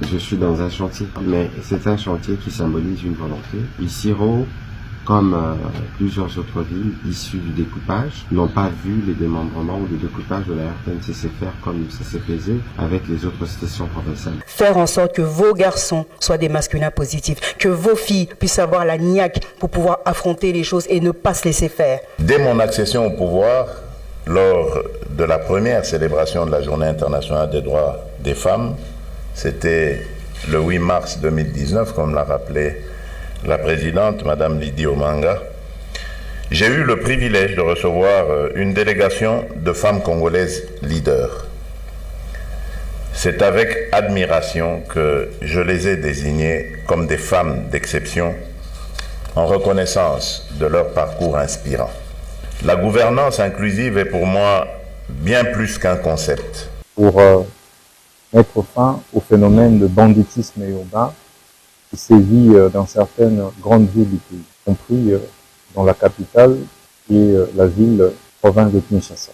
je suis dans un chantier, mais c'est un chantier qui symbolise une volonté. Isiro, comme plusieurs autres villes issues du découpage, n'ont pas vu les démembrements ou le découpage de la RTNCC faire comme ça s'est fait avec les autres stations provinciales. Faire en sorte que vos garçons soient des masculins positifs, que vos filles puissent avoir la niaque pour pouvoir affronter les choses et ne pas se laisser faire. Dès mon accession au pouvoir, lors de la première célébration de la Journée internationale des droits des femmes, c'était le 8 mars 2019, comme l'a rappelé la présidente, Madame Lydie Omanga, j'ai eu le privilège de recevoir une délégation de femmes congolaises leaders. C'est avec admiration que je les ai désignées comme des femmes d'exception en reconnaissance de leur parcours inspirant. La gouvernance inclusive est pour moi bien plus qu'un concept. Pour mettre fin au phénomène de banditisme urbain qui sévit dans certaines grandes villes du pays, y compris dans la capitale qui est la ville province de Kinshasa.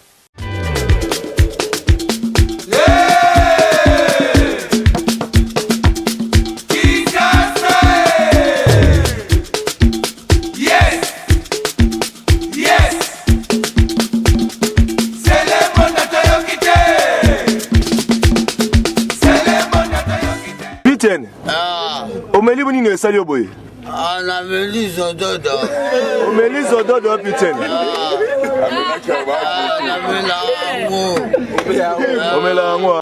Omeli boni ne sali oboye. Na meli zododo. Omeli zododo putain. Na mela ngo. Omela ngo.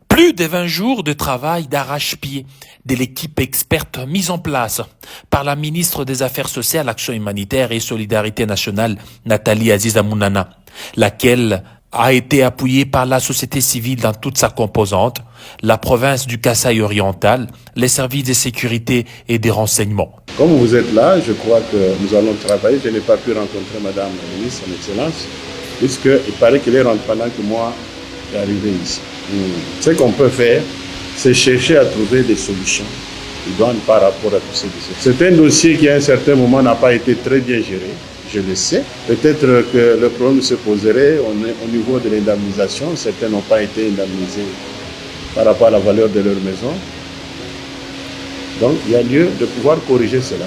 Plus de 20 jours de travail d'arrache-pied de l'équipe experte mise en place par la ministre des Affaires sociales, Action humanitaire et Solidarité nationale, Nathalie Aziza Mounana, laquelle a été appuyée par la société civile dans toute sa composante, la province du Kasaï oriental, les services de sécurité et des renseignements. Comme vous êtes là, je crois que nous allons travailler. Je n'ai pas pu rencontrer Madame la ministre, son Excellence, puisqu'il paraît qu'elle est rentrée pendant que moi, je suis arrivé ici. Ce qu'on peut faire, c'est chercher à trouver des solutions idoines par rapport à tous ces dossiers. C'est un dossier qui à un certain moment n'a pas été très bien géré, je le sais. Peut-être que le problème se poserait au niveau de l'indemnisation. Certains n'ont pas été indemnisés par rapport à la valeur de leur maison. Donc il y a lieu de pouvoir corriger cela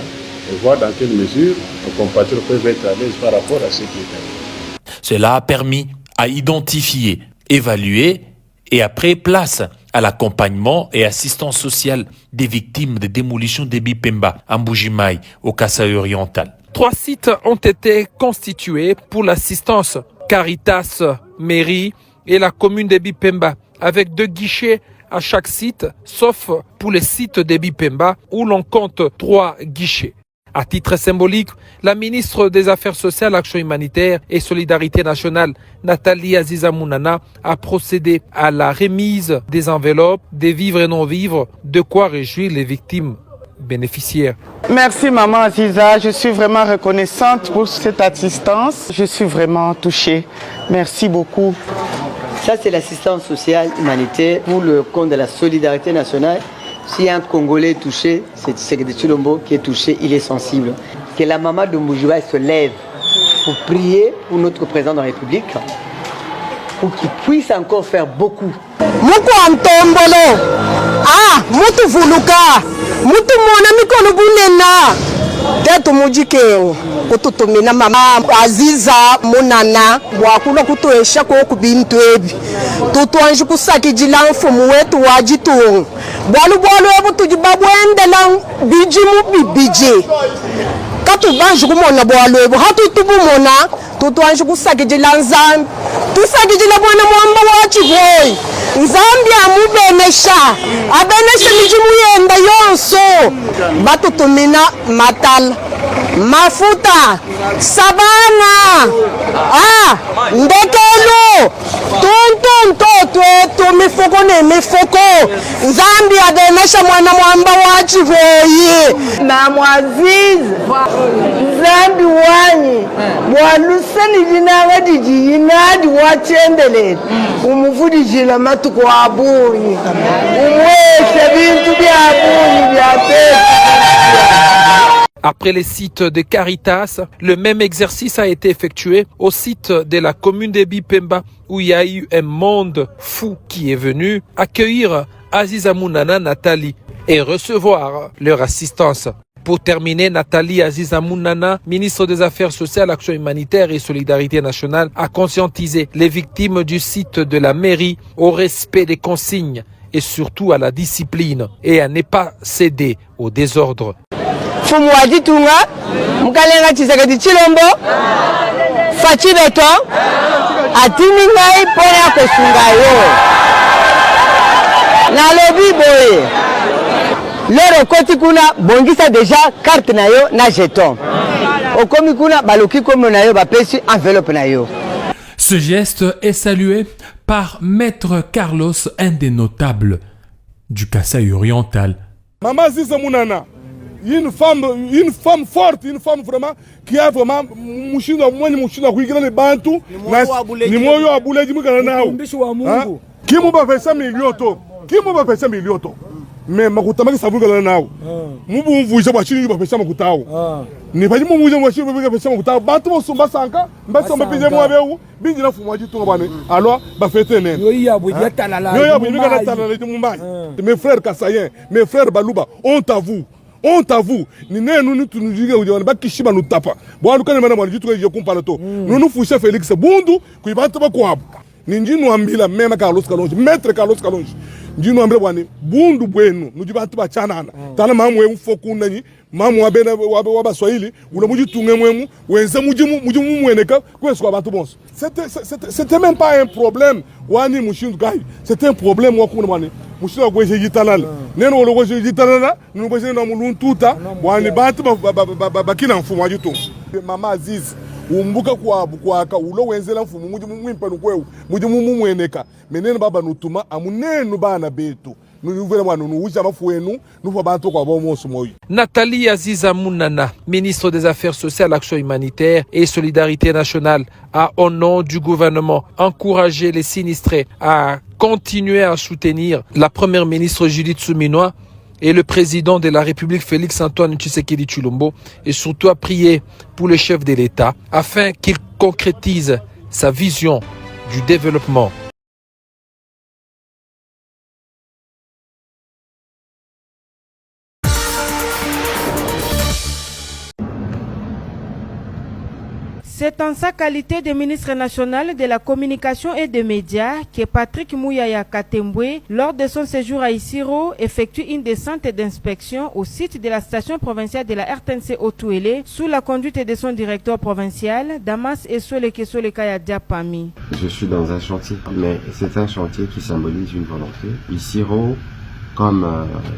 et voir dans quelle mesure nos compatriotes peuvent être à l'aise par rapport à ce qui est arrivé. Cela a permis à identifier, évaluer et après place à l'accompagnement et assistance sociale des victimes de démolition des Bipemba en Mbuji-Mayi au Kasaï oriental. 3 sites ont été constitués pour l'assistance Caritas, mairie et la commune de Bipemba avec 2 guichets à chaque site, sauf pour les sites de Bipemba où l'on compte 3 guichets. À titre symbolique, la ministre des Affaires sociales, Action humanitaire et Solidarité nationale, Nathalie Aziza Mounana, a procédé à la remise des enveloppes, des vivres et non-vivres, de quoi réjouir les victimes bénéficiaires. Merci Maman Aziza, je suis vraiment reconnaissante pour cette assistance. Je suis vraiment touchée. Merci beaucoup. Ça, c'est l'assistance sociale humanitaire pour le compte de la Solidarité nationale. Si un Congolais est touché, c'est Tshisekedi Tshilombo qui est touché, il est sensible. Que la maman de Mbuji-Mayi se lève pour prier pour notre président de la République, pour qu'il puisse encore faire beaucoup. Muku Antombolo, mutu vuluka, mutu mona mikono bunena. Tetu mujikeo, kututumina mama Aziza Mounana, wakula kutuesha kwa kubintu ebi. Tutuanji kusaki jila mfumu wetu wajitu. Bwalu ebu tujibabwende lang bijimu bibiji. Katu banji kumona bwalu ebu, hatu tubu mona, tutuanji kusaki jila nzambi. Tusaki jila bwana mwamba wachivoy. Nzambi amubenesha, abenesha mijimu yenda yonso. Batutumina matal, mafuta, sabana, ndekelo, tonto, mifoko ne mifoko. Nzambi abenesha mwana mwamba wachivoyi. Na mwaziz, Zambi wanyi mwalusani jinanga dijinadi wachendele umufudi jila matuko abunyi umweshe bintu bya abunyi bya pesa. Après les sites de Caritas, le même exercice a été effectué au site de la commune de Bipemba où il y a eu un monde fou qui est venu accueillir Aziza Mounana Nathalie et recevoir leur assistance. Pour terminer, Nathalie Aziza Mounana, ministre des Affaires sociales, Action humanitaire et Solidarité nationale, a conscientisé les victimes du site de la mairie au respect des consignes et surtout à la discipline et à ne pas céder au désordre. Fumu wajitunga mkalenga Tshisekedi Tshilombo fachi beto atimi ngai pona kosunga yo na lobi boye lero koti kuna bongisa deja carte na yo na jeton okomi kuna baloki komo na yo bapesi enveloppe na yo. Ce geste est salué par Maître Carlos, un des notables du Kasaï oriental. Maman Aziza Mounana, une femme forte, une femme vraiment qui a vraiment mouchina kuigira le bantu ni moyo abule jimu kana nao kimu ba pesa milioni to mais makuta maki sabu kana nao mubu mvuja ba chini ba pesa makutao ni baji mu mvuja ba chini ba pesa makutao bantu bo sumba sanka mbasa mbapije mu abeu binji na fumu aji tunga bane alors ba fete nene yo ya bu yatalala yo ya bu kana talala ti mumbai mes frères kasayen mes frères baluba on t'avoue ni nenu ni tunujige ujana bakishiba nutapa bwana kana mena mwana jitu je kumpala to nunu fusha Felix Bundu kuibata bakwabo ninjinu ambila mema Carlos Kalonji maître Carlos Kalonji njinu ambila bwana Bundu bwenu nujibatu bachanana tala mamwe mfoku nani mamu wabena waba Swahili ula mujitunge mwemu wenza mujimu mweneka kweswa bantu bonso c'était même pas un problème wani mushindu gai c'était un problème wakuna bwana mushina gweje yitalala neno wolo gweje yitalala nunu gweje na muluntuta wani bantu bakina mfumu wajitu mama Aziz umbuka kwaka ulo wenzela mfumu mwimpa nukwewu mujimu mweneka menene baba nutuma amunenu bana betu. Nathalie Aziza Mounana, ministre des Affaires sociales, Action humanitaire et Solidarité nationale, a au nom du gouvernement encouragé les sinistrés à continuer à soutenir la première ministre Judith Suminwa et le président de la République Félix Antoine Tshisekedi Tshilombo et surtout à prier pour le chef de l'État afin qu'il concrétise sa vision du développement. C'est en sa qualité de ministre national de la communication et des médias que Patrick Mouyaya Katembwe, lors de son séjour à Isiro, effectue une descente d'inspection au site de la station provinciale de la RTNC Otuele sous la conduite de son directeur provincial, Damas Esole Kesole Kaya Diapami. Je suis dans un chantier, mais c'est un chantier qui symbolise une volonté. Isiro, comme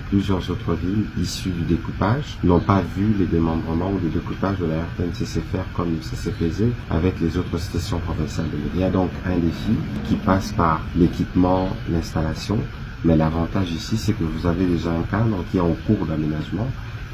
plusieurs autres villes issues du découpage, n'ont pas vu les démembrements ou le découpage de la RTNC se faire comme ça se faisait avec les autres stations provinciales. Il y a donc un défi qui passe par l'équipement, l'installation, mais l'avantage ici, c'est que vous avez déjà un cadre qui est en cours d'aménagement.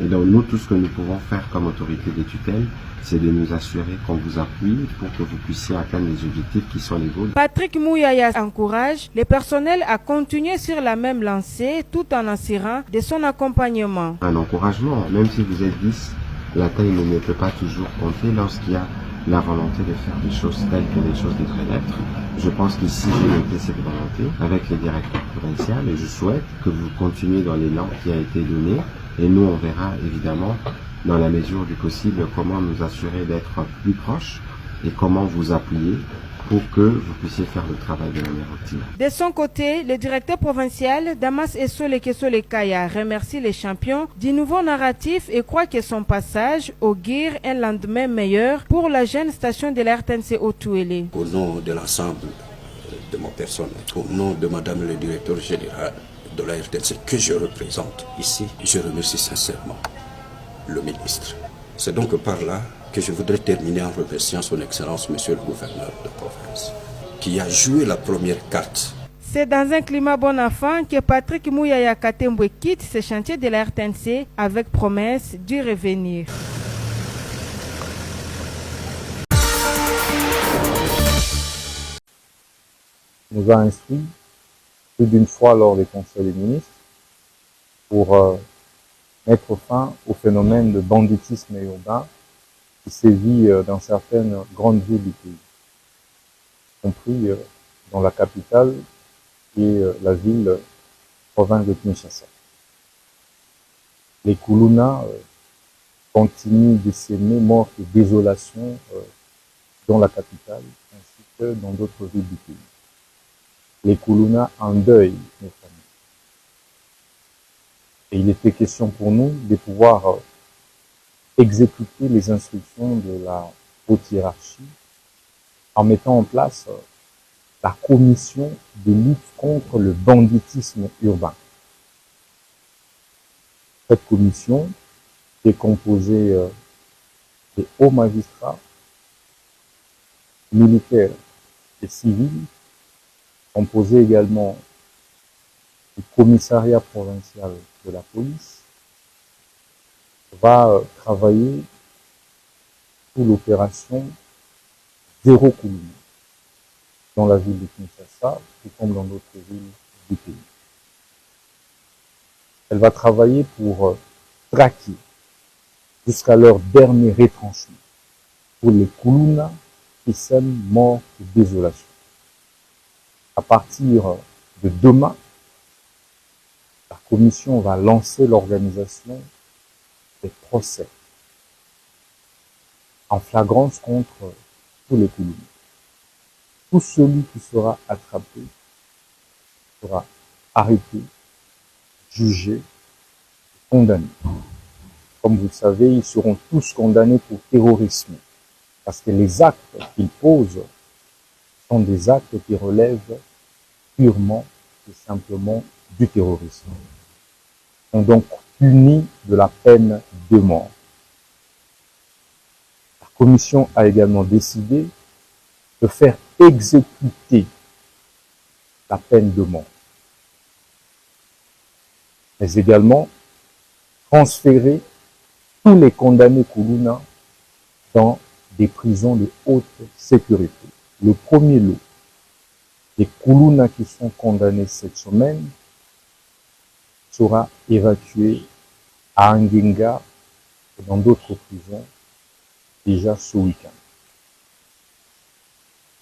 Et donc nous, tout ce que nous pouvons faire comme autorité de tutelle, c'est de nous assurer qu'on vous appuie pour que vous puissiez atteindre les objectifs qui sont les vôtres. Patrick Mouyaya encourage les personnels à continuer sur la même lancée tout en assurant de son accompagnement. Un encouragement, même si vous êtes 10, la taille ne peut pas toujours compter lorsqu'il y a la volonté de faire des choses telles que les choses devraient être. Je pense qu'ici, j'ai noté cette volonté avec les directeurs provinciaux et je souhaite que vous continuiez dans l'élan qui a été donné. Et nous, on verra évidemment, dans la mesure du possible, comment nous assurer d'être plus proches et comment vous appuyer pour que vous puissiez faire le travail de manière optimale. De son côté, le directeur provincial Damas Esole Kesole Kaya remercie les champions du nouveau narratif et croit que son passage augure un lendemain meilleur pour la jeune station de la RTNC Otuele. Au nom de l'ensemble de ma personne, au nom de Madame le directeur général de la RTNC que je représente ici, je remercie sincèrement le ministre. C'est donc par là que je voudrais terminer en remerciant son Excellence, Monsieur le gouverneur de province, qui a joué la première carte. C'est dans un climat bon enfant que Patrick Mouyaya Katembwe quitte ce chantier de la RTNC avec promesse d'y revenir. nous a instruit plus d'une fois lors des conseils des ministres pour mettre fin au phénomène de banditisme urbain qui sévit dans certaines grandes villes du pays, y compris dans la capitale qui est la ville province de Kinshasa. Les Kuluna continuent de s'aimer mort et désolation dans la capitale ainsi que dans d'autres villes du pays. Les Kuluna endeuillent nos familles. Et il était question pour nous de pouvoir exécuter les instructions de la haute hiérarchie en mettant en place la commission de lutte contre le banditisme urbain. Cette commission est composée des hauts magistrats, militaires et civils, composée également du commissariat provincial de la police, va travailler sous l'opération Zéro Kuluna dans la ville de Kinshasa, tout comme dans d'autres villes du pays. Elle va travailler pour traquer jusqu'à leur dernier retranchement pour les Kuluna qui sèment mort et désolation. À partir de demain, la commission va lancer l'organisation des procès en flagrance contre tous les Kuluna. Tout celui qui sera attrapé sera arrêté, jugé, condamné. Comme vous le savez, ils seront tous condamnés pour terrorisme, parce que les actes qu'ils posent sont des actes qui relèvent purement et simplement du terrorisme. Ils sont donc punis de la peine de mort. La commission a également décidé de faire exécuter la peine de mort, mais également transférer tous les condamnés Kuluna dans des prisons de haute sécurité. Le premier lot des Kuluna qui sont condamnés cette semaine sera évacué à Anginga et dans d'autres prisons déjà ce week-end.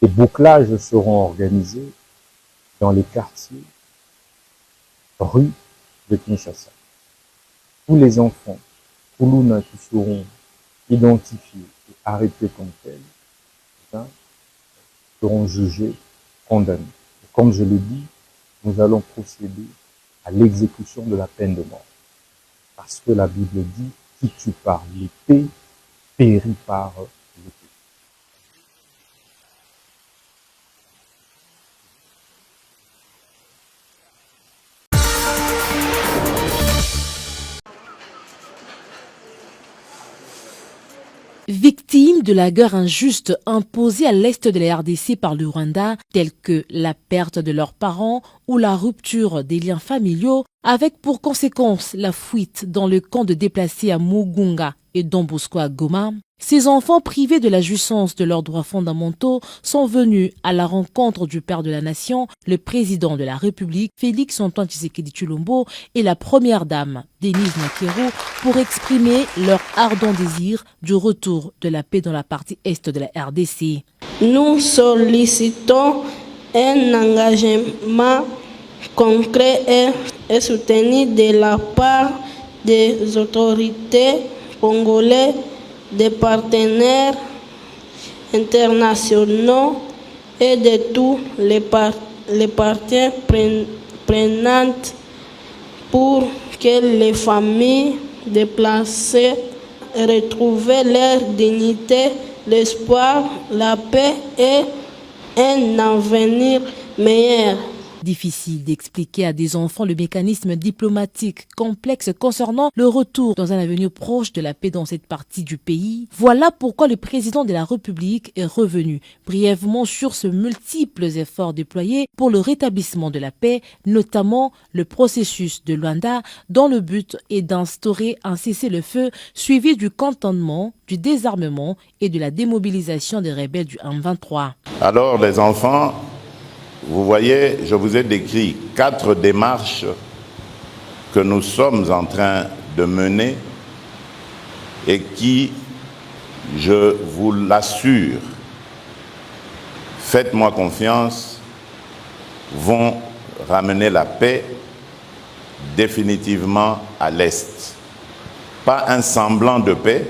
Des bouclages seront organisés dans les quartiers, rues de Kinshasa. Tous les enfants Kuluna qui seront identifiés et arrêtés comme tels seront jugés, condamnés. Et comme je l'ai dit, nous allons procéder à l'exécution de la peine de mort. Parce que la Bible dit, qui tue par l'épée, périt par l'épée. Victimes de la guerre injuste imposée à l'est de la RDC par le Rwanda, telles que la perte de leurs parents ou la rupture des liens familiaux, avec pour conséquence la fuite dans le camp de déplacés à Mugunga et Don Bosco à Goma, ces enfants privés de la jouissance de leurs droits fondamentaux sont venus à la rencontre du père de la nation, le président de la République, Félix-Antoine Tshisekedi Tshilombo, et la première dame, Denise Nakero, pour exprimer leur ardent désir du retour de la paix dans la partie est de la RDC. Nous sollicitons un engagement concret et soutenu de la part des autorités congolaises, des partenaires internationaux et de tous les parties prenantes pour que les familles déplacées retrouvent leur dignité, l'espoir, la paix et un avenir meilleur. Difficile d'expliquer à des enfants le mécanisme diplomatique complexe concernant le retour dans un avenir proche de la paix dans cette partie du pays. Voilà pourquoi le président de la République est revenu brièvement sur ce multiples efforts déployés pour le rétablissement de la paix, notamment le processus de Luanda, dont le but est d'instaurer un cessez-le-feu suivi du cantonnement, du désarmement et de la démobilisation des rebelles du M23. Alors les enfants Vous voyez, je vous ai décrit 4 démarches que nous sommes en train de mener et qui, je vous l'assure, faites-moi confiance, vont ramener la paix définitivement à l'Est. Pas un semblant de paix,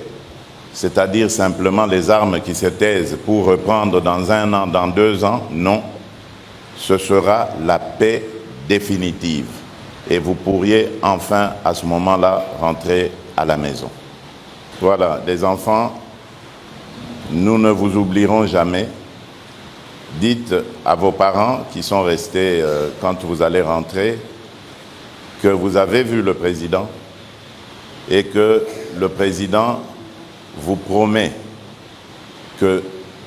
c'est-à-dire simplement les armes qui se taisent pour reprendre dans 1 an, dans 2 ans, non. Ce sera la paix définitive. Et vous pourriez enfin, à ce moment-là, rentrer à la maison. Voilà, les enfants, nous ne vous oublierons jamais. Dites à vos parents qui sont restés quand vous allez rentrer que vous avez vu le président et que le président vous promet que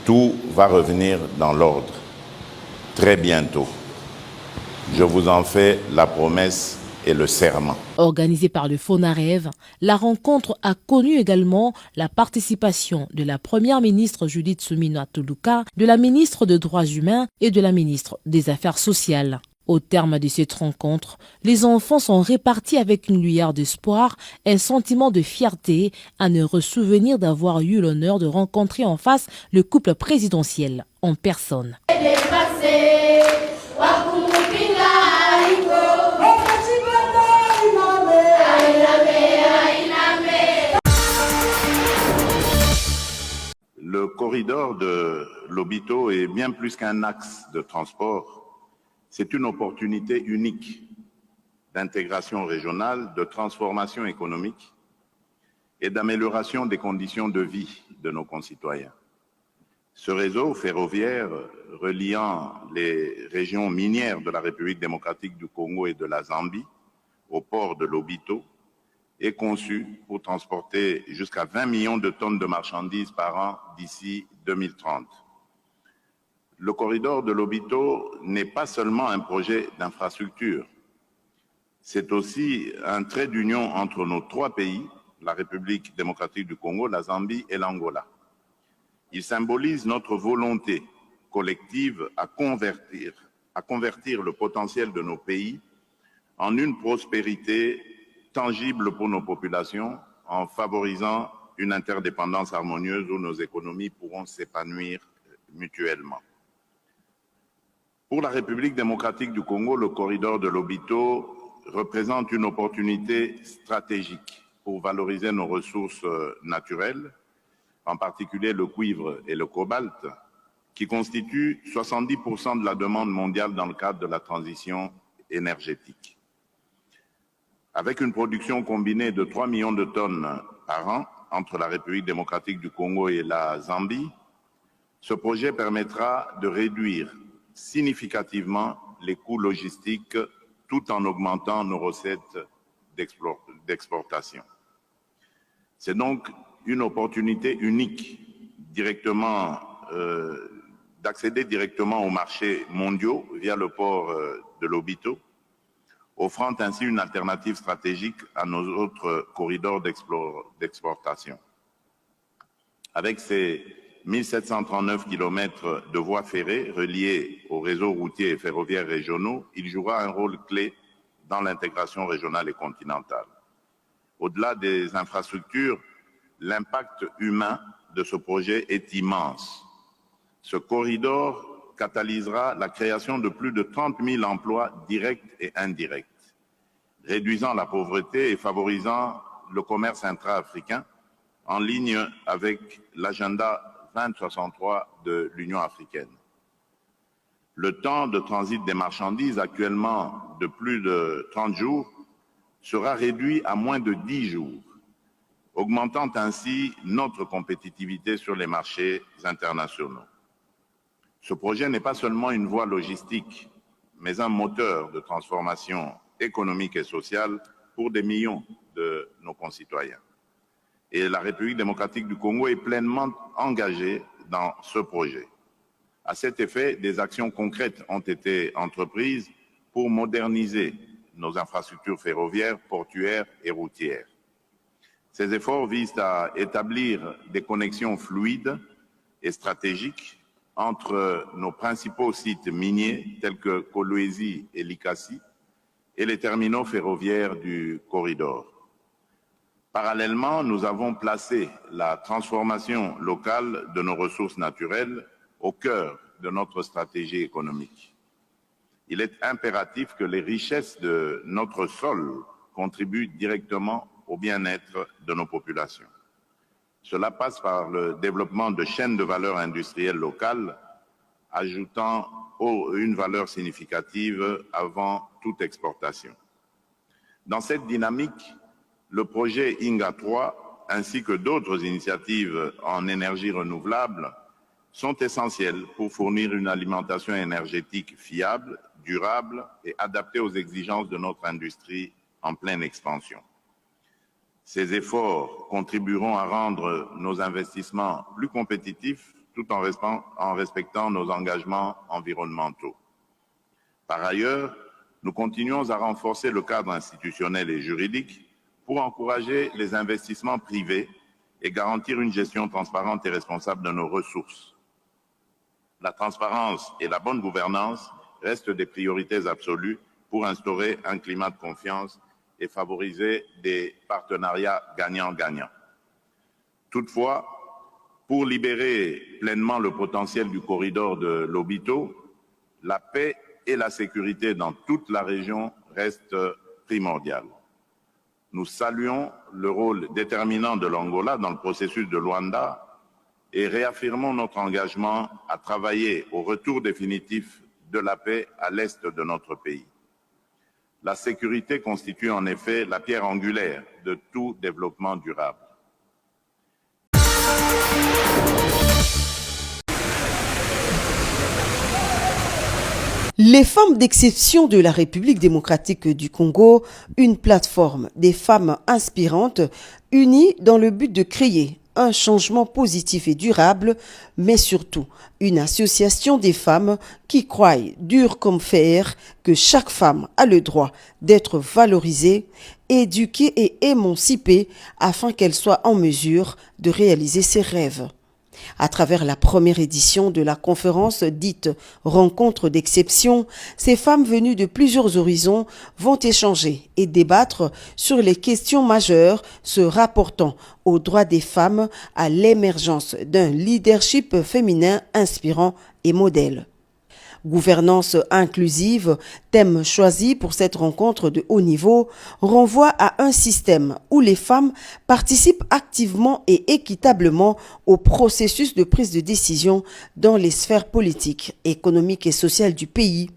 tout va revenir dans l'ordre très bientôt. Je vous en fais la promesse et le serment. Organisée par le FONAREV, la rencontre a connu également la participation de la première ministre Judith Suminwa Tuluka, de la ministre des Droits humains et de la ministre des Affaires sociales. Au terme de cette rencontre, les enfants sont répartis avec une lueur d'espoir, un sentiment de fierté, un heureux souvenir d'avoir eu l'honneur de rencontrer en face le couple présidentiel en personne. Le corridor de Lobito est bien plus qu'un axe de transport. C'est une opportunité unique d'intégration régionale, de transformation économique et d'amélioration des conditions de vie de nos concitoyens. Ce réseau ferroviaire reliant les régions minières de la République démocratique du Congo et de la Zambie au port de Lobito est conçu pour transporter jusqu'à 20 millions de tonnes de marchandises par an d'ici 2030. Le corridor de Lobito n'est pas seulement un projet d'infrastructure, c'est aussi un trait d'union entre nos 3 pays, la République démocratique du Congo, la Zambie et l'Angola. Il symbolise notre volonté collective à convertir le potentiel de nos pays en une prospérité tangible pour nos populations, en favorisant une interdépendance harmonieuse où nos économies pourront s'épanouir mutuellement. Pour la République démocratique du Congo, le corridor de Lobito représente une opportunité stratégique pour valoriser nos ressources naturelles, en particulier le cuivre et le cobalt, qui constituent 70% de la demande mondiale dans le cadre de la transition énergétique. Avec une production combinée de 3 millions de tonnes par an entre la République démocratique du Congo et la Zambie, ce projet permettra de réduire significativement les coûts logistiques tout en augmentant nos recettes d'exportation. C'est donc une opportunité unique d'accéder directement aux marchés mondiaux via le port de Lobito, offrant ainsi une alternative stratégique à nos autres corridors d'exportation. Avec ces 1739 km de voies ferrées reliées aux réseaux routiers et ferroviaires régionaux, il jouera un rôle clé dans l'intégration régionale et continentale. Au-delà des infrastructures, l'impact humain de ce projet est immense. Ce corridor catalysera la création de plus de 30 000 emplois directs et indirects, réduisant la pauvreté et favorisant le commerce intra-africain en ligne avec l'agenda 2063 de l'Union africaine. Le temps de transit des marchandises, actuellement de plus de 30 jours, sera réduit à moins de 10 jours, augmentant ainsi notre compétitivité sur les marchés internationaux. Ce projet n'est pas seulement une voie logistique, mais un moteur de transformation économique et sociale pour des millions de nos concitoyens. Et la République démocratique du Congo est pleinement engagée dans ce projet. À cet effet, des actions concrètes ont été entreprises pour moderniser nos infrastructures ferroviaires, portuaires et routières. Ces efforts visent à établir des connexions fluides et stratégiques entre nos principaux sites miniers tels que Kolwezi et Likasi et les terminaux ferroviaires du corridor. Parallèlement, nous avons placé la transformation locale de nos ressources naturelles au cœur de notre stratégie économique. Il est impératif que les richesses de notre sol contribuent directement au bien-être de nos populations. Cela passe par le développement de chaînes de valeur industrielle locales, ajoutant une valeur significative avant toute exportation. Dans cette dynamique, le projet INGA 3 ainsi que d'autres initiatives en énergie renouvelable sont essentielles pour fournir une alimentation énergétique fiable, durable et adaptée aux exigences de notre industrie en pleine expansion. Ces efforts contribueront à rendre nos investissements plus compétitifs tout en respectant nos engagements environnementaux. Par ailleurs, nous continuons à renforcer le cadre institutionnel et juridique pour encourager les investissements privés et garantir une gestion transparente et responsable de nos ressources. La transparence et la bonne gouvernance restent des priorités absolues pour instaurer un climat de confiance et favoriser des partenariats gagnant-gagnant. Toutefois, pour libérer pleinement le potentiel du corridor de Lobito, la paix et la sécurité dans toute la région restent primordiales. Nous saluons le rôle déterminant de l'Angola dans le processus de Luanda et réaffirmons notre engagement à travailler au retour définitif de la paix à l'est de notre pays. La sécurité constitue en effet la pierre angulaire de tout développement durable. Les femmes d'exception de la République démocratique du Congo, une plateforme des femmes inspirantes unies dans le but de créer un changement positif et durable, mais surtout une association des femmes qui croient dur comme fer que chaque femme a le droit d'être valorisée, éduquée et émancipée afin qu'elle soit en mesure de réaliser ses rêves. À travers la première édition de la conférence dite « Rencontre d'exception », ces femmes venues de plusieurs horizons vont échanger et débattre sur les questions majeures se rapportant aux droits des femmes, à l'émergence d'un leadership féminin inspirant et modèle. Gouvernance inclusive, thème choisi pour cette rencontre de haut niveau, renvoie à un système où les femmes participent activement et équitablement au processus de prise de décision dans les sphères politiques, économiques et sociales du pays.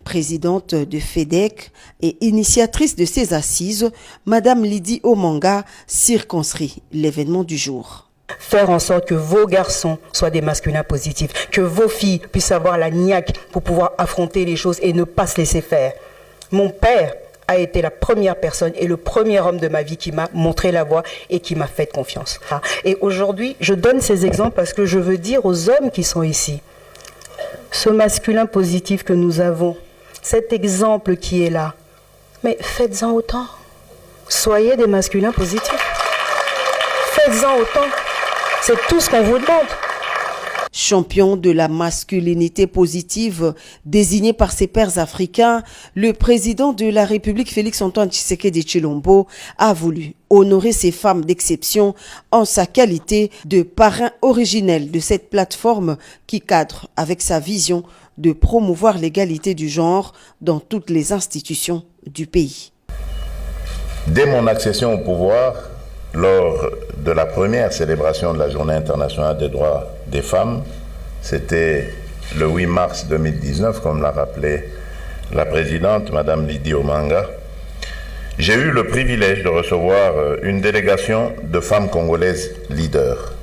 Présidente de FEDEC et initiatrice de ces assises, Madame Lydie Omanga circonscrit l'événement du jour. Faire en sorte que vos garçons soient des masculins positifs, que vos filles puissent avoir la niaque pour pouvoir affronter les choses et ne pas se laisser faire. Mon père a été la première personne et le premier homme de ma vie qui m'a montré la voie et qui m'a fait confiance. Et aujourd'hui, je donne ces exemples parce que je veux dire aux hommes qui sont ici, ce masculin positif que nous avons, cet exemple qui est là, mais faites-en autant. Soyez des masculins positifs. Faites-en autant. C'est tout ce qu'on vous demande. Champion de la masculinité positive, désigné par ses pairs africains, le président de la République Félix-Antoine Tshisekedi Tshilombo a voulu honorer ces femmes d'exception en sa qualité de parrain originel de cette plateforme qui cadre avec sa vision de promouvoir l'égalité du genre dans toutes les institutions du pays. Dès mon accession au pouvoir, lors de la première célébration de la Journée internationale des droits des femmes, c'était le 8 mars 2019, comme l'a rappelé la présidente, Madame Lydie Omanga, j'ai eu le privilège de recevoir une délégation de femmes congolaises leaders.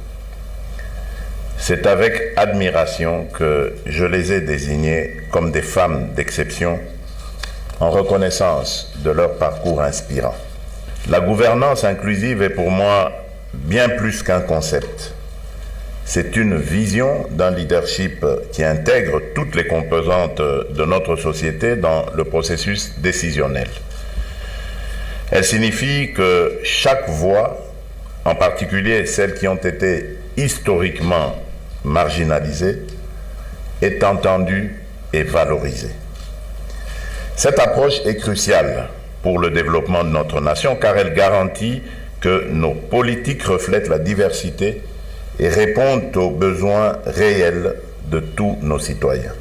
C'est avec admiration que je les ai désignées comme des femmes d'exception en reconnaissance de leur parcours inspirant. La gouvernance inclusive est pour moi bien plus qu'un concept. C'est une vision d'un leadership qui intègre toutes les composantes de notre société dans le processus décisionnel. Elle signifie que chaque voix, en particulier celles qui ont été historiquement marginalisées, est entendue et valorisée. Cette approche est cruciale pour le développement de notre nation car elle garantit que nos politiques reflètent la diversité et répondent aux besoins réels de tous nos citoyens.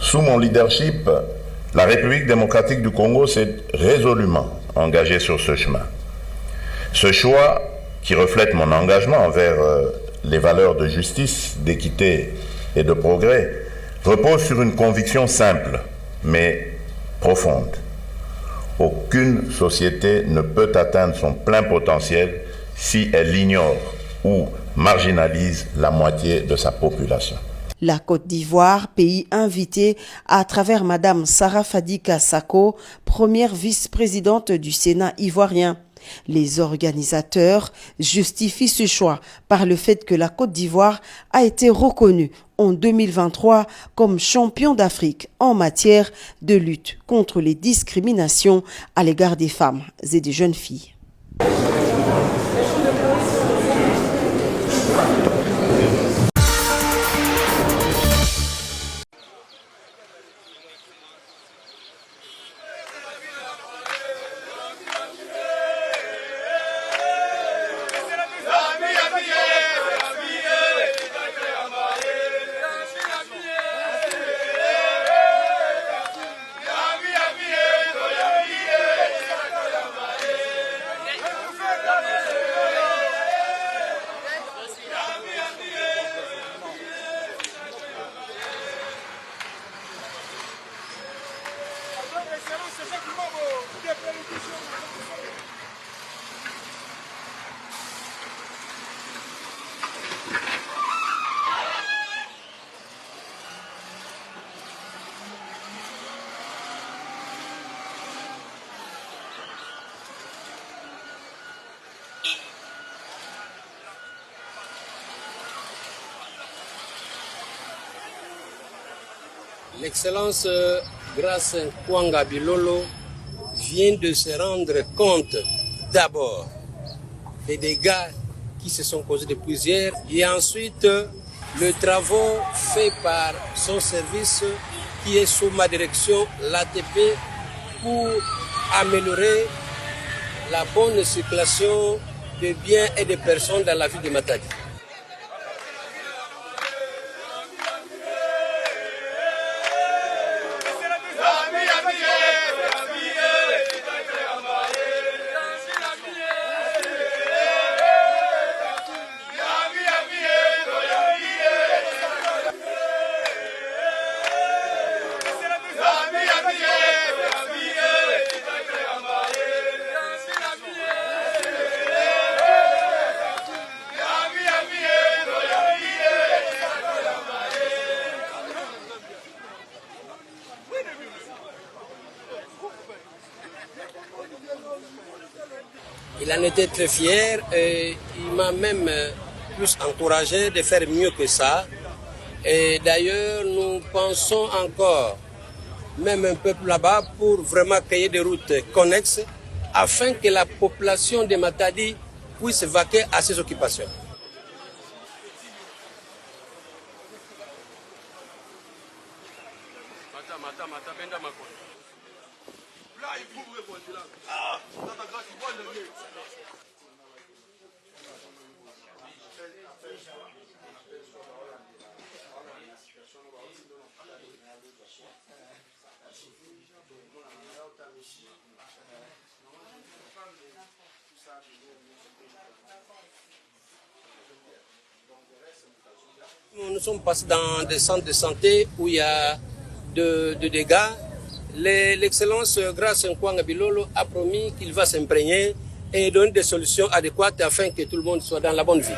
Sous mon leadership, la République démocratique du Congo s'est résolument engagée sur ce chemin. Ce choix, qui reflète mon engagement envers les valeurs de justice, d'équité et de progrès, repose sur une conviction simple, mais profonde. Aucune société ne peut atteindre son plein potentiel si elle ignore ou marginalise la moitié de sa population. La Côte d'Ivoire, pays invité à travers Madame Sarah Fadika Sako, première vice-présidente du Sénat ivoirien. Les organisateurs justifient ce choix par le fait que la Côte d'Ivoire a été reconnue en 2023 comme champion d'Afrique en matière de lutte contre les discriminations à l'égard des femmes et des jeunes filles. L'Excellence Grace Nkwanga Bilolo vient de se rendre compte d'abord des dégâts qui se sont causés depuis hier et ensuite le travail fait par son service qui est sous ma direction, l'ATP, pour améliorer la bonne circulation des biens et des personnes dans la ville de Matadi. Il en était très fier et il m'a même plus encouragé de faire mieux que ça. Et d'ailleurs, nous pensons encore, même un peu plus là-bas, pour vraiment créer des routes connexes afin que la population de Matadi puisse vaquer à ses occupations. Nous sommes passés dans des centres de santé où il y a de dégâts. L'Excellence Grace Nkwanga Bilolo a promis qu'il va s'imprégner et donner des solutions adéquates afin que tout le monde soit dans la bonne vie.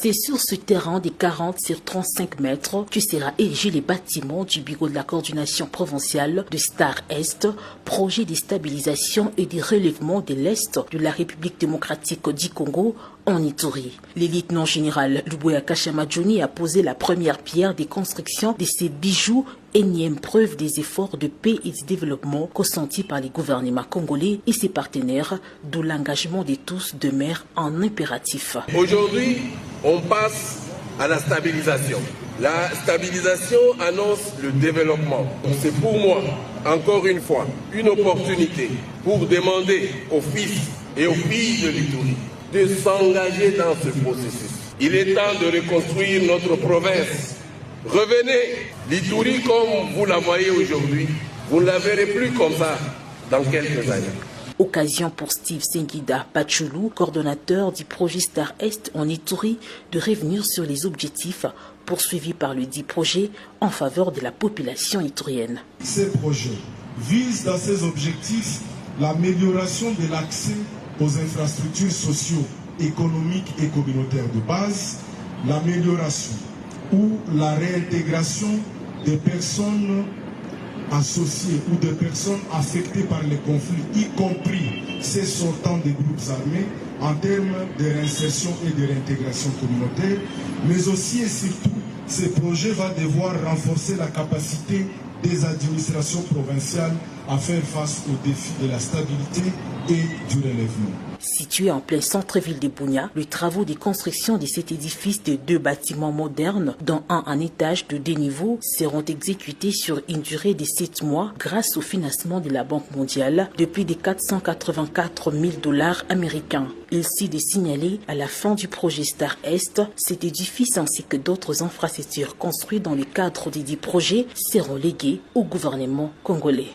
C'est sur ce terrain des 40 sur 35 mètres que sera érigé les bâtiments du bureau de la coordination provinciale de Star Est, projet de stabilisation et de relèvement de l'Est de la République démocratique du Congo en Ituri. Le lieutenant-général Luboya Kashamadjoni a posé la première pierre des constructions de ces bijoux, énième preuve des efforts de paix et de développement consentis par les gouvernements congolais et ses partenaires, d'où l'engagement de tous demeure un impératif. Aujourd'hui, on passe à la stabilisation. La stabilisation annonce le développement. C'est pour moi, encore une fois, une opportunité pour demander aux fils et aux filles de l'Ituri de s'engager dans ce processus. Il est temps de reconstruire notre province. Revenez, l'Ituri comme vous la voyez aujourd'hui, vous ne la verrez plus comme ça dans quelques années. Occasion pour Steve Sengida Pachulu, coordonnateur du projet Star Est en Ituri, de revenir sur les objectifs poursuivis par le dit projet en faveur de la population iturienne. Ces projets visent dans ces objectifs l'amélioration de l'accès aux infrastructures socio-économiques et communautaires de base, l'amélioration ou la réintégration des personnes associées ou des personnes affectées par les conflits, y compris ces sortants des groupes armés, en termes de réinsertion et de réintégration communautaire, mais aussi et surtout, ce projet va devoir renforcer la capacité des administrations provinciales à faire face aux défis de la stabilité et du relèvement. Situé en plein centre-ville de Bunia, les travaux de construction de cet édifice de 2 bâtiments modernes, dont un en étage de 2 niveaux, seront exécutés sur une durée de 7 mois grâce au financement de la Banque mondiale de plus de 484 000 $ américains. Il s'est de signaler à la fin du projet Star Est, cet édifice ainsi que d'autres infrastructures construites dans le cadre des 10 projets seront légués au gouvernement congolais.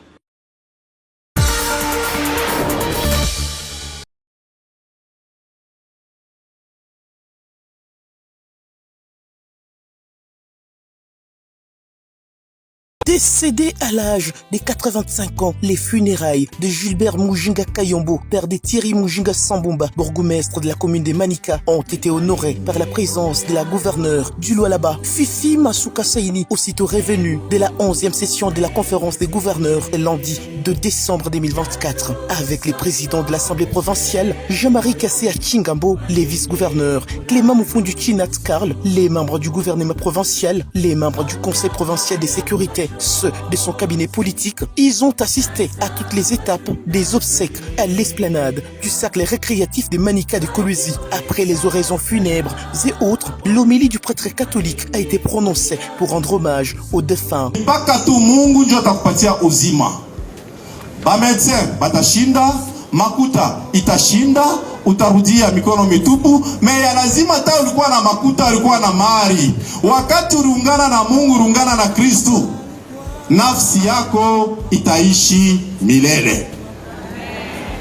Décédé à l'âge de 85 ans, les funérailles de Gilbert Mujinga Kayombo, père de Thierry Mujinga Sambumba, bourgmestre de la commune de Manika, ont été honorées par la présence de la gouverneure du Lualaba, Fifi Masuka Saini, aussitôt revenue de la 11e session de la conférence des gouverneurs lundi 2 décembre 2024, avec les présidents de l'Assemblée provinciale, Jean-Marie Kassé Chingambo, les vice-gouverneurs, Clément Moufoundu Chinat Karl, les membres du gouvernement provincial, les membres du conseil provincial de sécurité, ceux de son cabinet politique. Ils ont assisté à toutes les étapes des obsèques à l'esplanade du cercle récréatif de Manika de Kolwezi. Après les oraisons funèbres et autres, l'homélie du prêtre catholique a été prononcée pour rendre hommage aux défunts. Bamedecin batashinda, makuta itashinda, utarudia mikono mitupu, ya lazima hata ulikuwa na makuta, ulikuwa na mali. Wakati urungana na Mungu, urungana na Kristo, nafsi yako itaishi milele.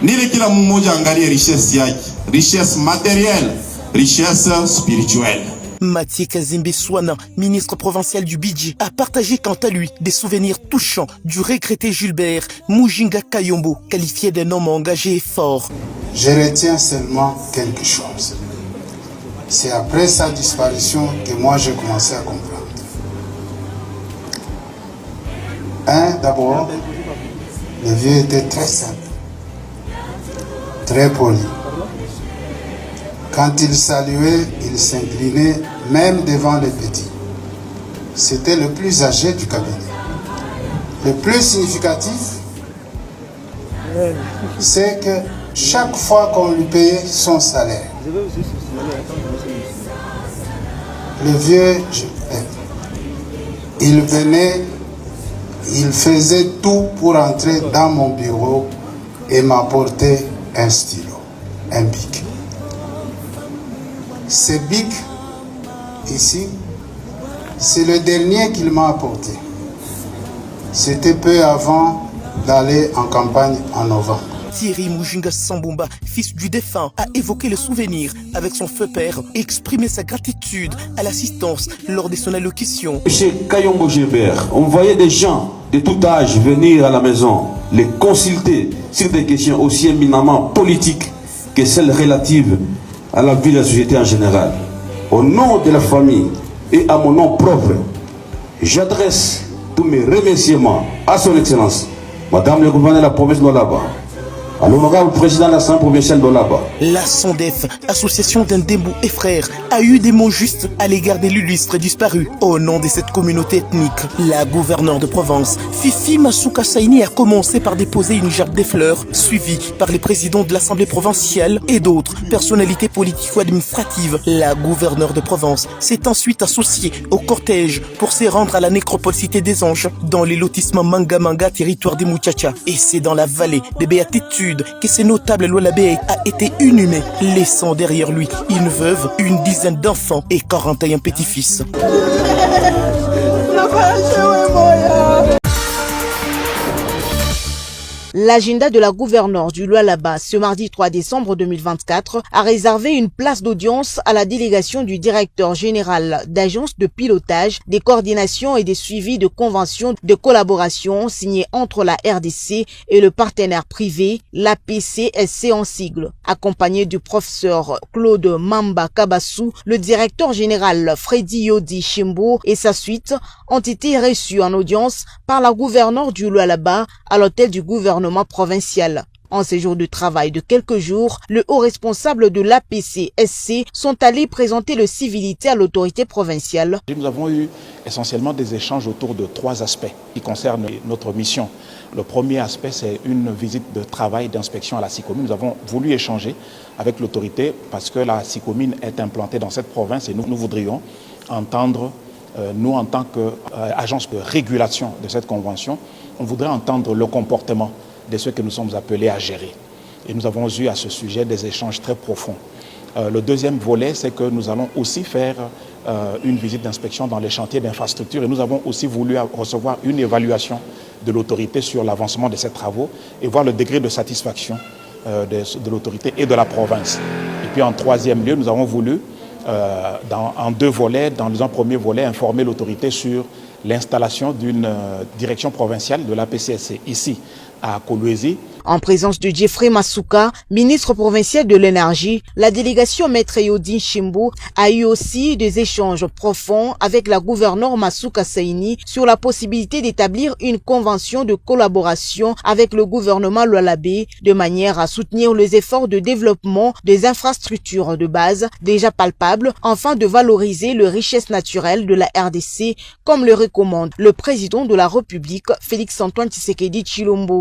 Nile kila mmoja angalie richesse yake, richesse matérielle, richesse spirituelle. Mathieu Kazimbe Swana, ministre provincial du Bidji, a partagé quant à lui des souvenirs touchants du regretté Gilbert Mujinga Kayombo, qualifié d'un homme engagé et fort. Je retiens seulement quelque chose. C'est après sa disparition que moi j'ai commencé à comprendre. D'abord, le vieux était très simple, très poli. Quand il saluait, il s'inclinait même devant les petits. C'était le plus âgé du cabinet. Le plus significatif, c'est que chaque fois qu'on lui payait son salaire, le vieux, il venait, il faisait tout pour entrer dans mon bureau et m'apporter un stylo, un bic. Ce bic, ici, c'est le dernier qu'il m'a apporté. C'était peu avant d'aller en campagne en novembre. Thierry Mujinga Sambumba, fils du défunt, a évoqué le souvenir avec son feu père et exprimé sa gratitude à l'assistance lors de son allocution. Chez Kayombo Gilbert, on voyait des gens de tout âge venir à la maison, les consulter sur des questions aussi éminemment politiques que celles relatives à la vie de la société en général. au nom de la famille et à mon nom propre, j'adresse tous mes remerciements à son Excellence, Madame le gouverneur de la province de Lualaba, à l'honorable président de l'Assemblée provinciale de Lualaba. La SONDEF, association d'Indembo et frères, a eu des mots justes à l'égard des l'illustre disparus. Au nom de cette communauté ethnique, la gouverneure de Provence, Fifi Masuka Saini, a commencé par déposer une gerbe de fleurs, suivie par les présidents de l'Assemblée provinciale et d'autres personnalités politico-administratives. La gouverneure de Provence s'est ensuite associée au cortège pour se rendre à la nécropole Cité des Anges, dans les lotissements Manga Manga, territoire des Muchacha. Et c'est dans la vallée des Béatitudes que ce notable Lualabé a été inhumé, laissant derrière lui une veuve, une dizaine d'enfants et 41 petits-fils. L'agenda de la gouverneure du Lualaba ce mardi 3 décembre 2024 a réservé une place d'audience à la délégation du directeur général d'agence de pilotage, des coordinations et des suivis de conventions de collaboration signées entre la RDC et le partenaire privé, l'APCSC en sigle. Accompagné du professeur Claude Mamba Kabassou, le directeur général Freddy Yodi Chimbo et sa suite ont été reçus en audience par la gouverneure du Lualaba à l'hôtel du gouvernement provincial. En séjour de travail de quelques jours, le haut responsable de l'APCSC sont allés présenter le civilité à l'autorité provinciale. Nous avons eu essentiellement des échanges autour de 3 aspects qui concernent notre mission. Le premier aspect, c'est une visite de travail d'inspection à la SICOMINE. Nous avons voulu échanger avec l'autorité parce que la SICOMINE est implantée dans cette province et nous voudrions entendre, nous en tant qu'agence de régulation de cette convention, on voudrait entendre le comportement de ceux que nous sommes appelés à gérer. Et nous avons eu à ce sujet des échanges très profonds. Le deuxième volet, c'est que nous allons aussi faire une visite d'inspection dans les chantiers d'infrastructure et nous avons aussi voulu recevoir une évaluation de l'autorité sur l'avancement de ces travaux et voir le degré de satisfaction de l'autorité et de la province. Et puis en troisième lieu, nous avons voulu, en 2 volets, dans un premier volet, informer l'autorité sur l'installation d'une direction provinciale de l'APCSC ici à Kolwezi. En présence de Jeffrey Masuka, ministre provincial de l'énergie, la délégation Maître Yodin Chimbo a eu aussi des échanges profonds avec la gouverneure Masuka Saini sur la possibilité d'établir une convention de collaboration avec le gouvernement Lualabé de manière à soutenir les efforts de développement des infrastructures de base déjà palpables, afin de valoriser les richesses naturelles de la RDC, comme le recommande le président de la République, Félix Antoine Tshisekedi Tshilombo.